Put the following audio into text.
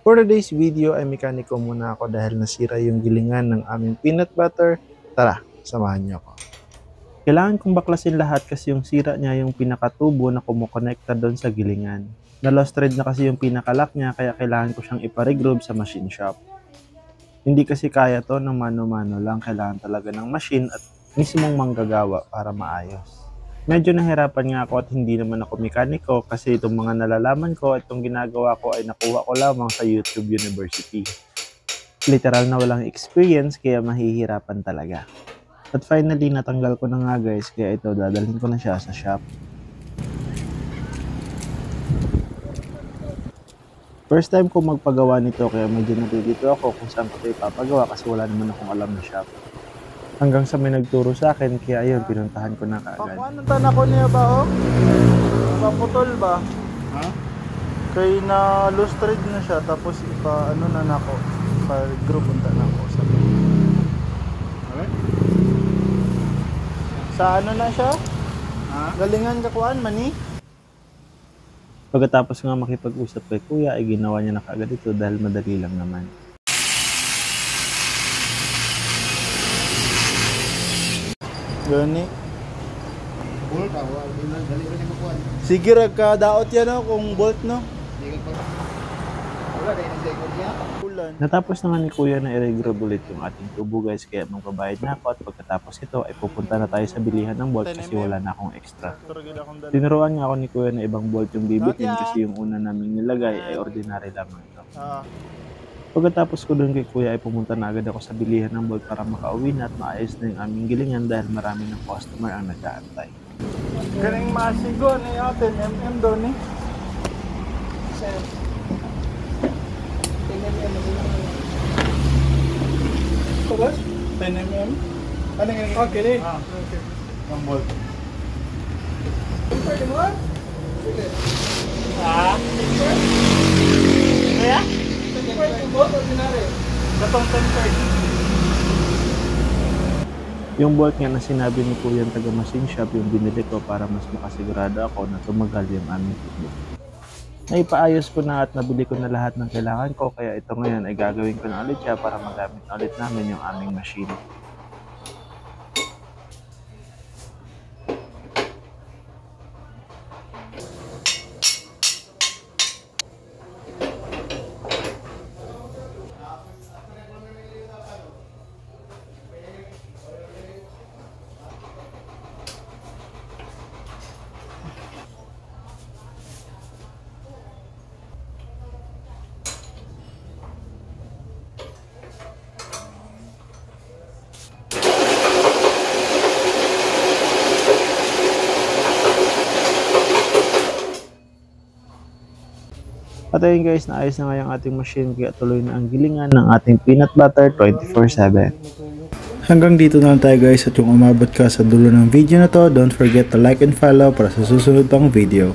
For today's video ay mekaniko muna ako dahil nasira yung gilingan ng aming peanut butter. Tara, samahan niyo ako. Kailangan kong baklasin lahat kasi yung sira niya yung pinakatubo na kumukonekta doon sa gilingan. Na-lost thread na kasi yung pinakalock niya kaya kailangan ko siyang ipa-regroove sa machine shop. Hindi kasi kaya to ng mano-mano lang, kailangan talaga ng machine at mismong manggagawa para maayos. Medyo nahirapan nga ako at hindi naman ako mekaniko kasi itong mga nalalaman ko at itong ginagawa ko ay nakuha ko lamang sa YouTube University. Literal na walang experience kaya mahihirapan talaga. At finally natanggal ko na nga guys kaya ito dadalhin ko na siya sa shop. First time ko magpagawa nito kaya medyo nalilito ako kung saan ko ito ipapagawa kasi wala naman akong alam na shop. Hanggang sa may nagturo sa akin, kaya ayun, pinuntahan ko na kaagad. Anong tanak ko niya ba, oh? Napaputol ba? Ha? Kaya na loose thread na siya, tapos ano na nako, ipa-group unta na ako. Sa ano na siya? Ha? Galingan kakuan, mani? Pagkatapos nga makipag-usap kay kuya, ay ginawa niya na kaagad ito dahil madali lang naman. Gani. Sige ra ka daot yan no kung bolt no. Natapos na nga ni kuya na i-regroove ulit yung ating tubo guys kaya magbabayad na ako at pagkatapos ito ay pupunta na tayo sa bilihan ng bolt kasi wala na akong extra. Tinuruan nga ako ni kuya na ibang bolt yung bibitin kasi yung una naming nilagay ay ordinary lamang ito. Pagkatapos ko doon kay kuya ay pumunta na agad ako sa bilihan ng bolt para makauwi na at maayos na yung aming gilingan dahil marami ng customer ang nag-aantay. Galing masigo na yung 10mm doon eh. 10mm ito ba? 10mm? Ano nga? Okay eh. Okay. Ang bolt. Pwede mo? Kaya? Yung bolt nga na sinabi ni kuya yung taga machine shop yung binili ko para mas makasigurado ako na tumagal yung aming tubo. Naipaayos ko na at nabili ko na lahat ng kailangan ko kaya ito ngayon ay gagawin ko na ulit siya para magamit na ulit namin yung aming machine. At ayun guys, naayos na nga yung ating machine kaya tuloy na ang gilingan ng ating peanut butter 24/7. Hanggang dito na lang tayo guys at kung umabot ka sa dulo ng video na to, don't forget to like and follow para sa susunod pang video.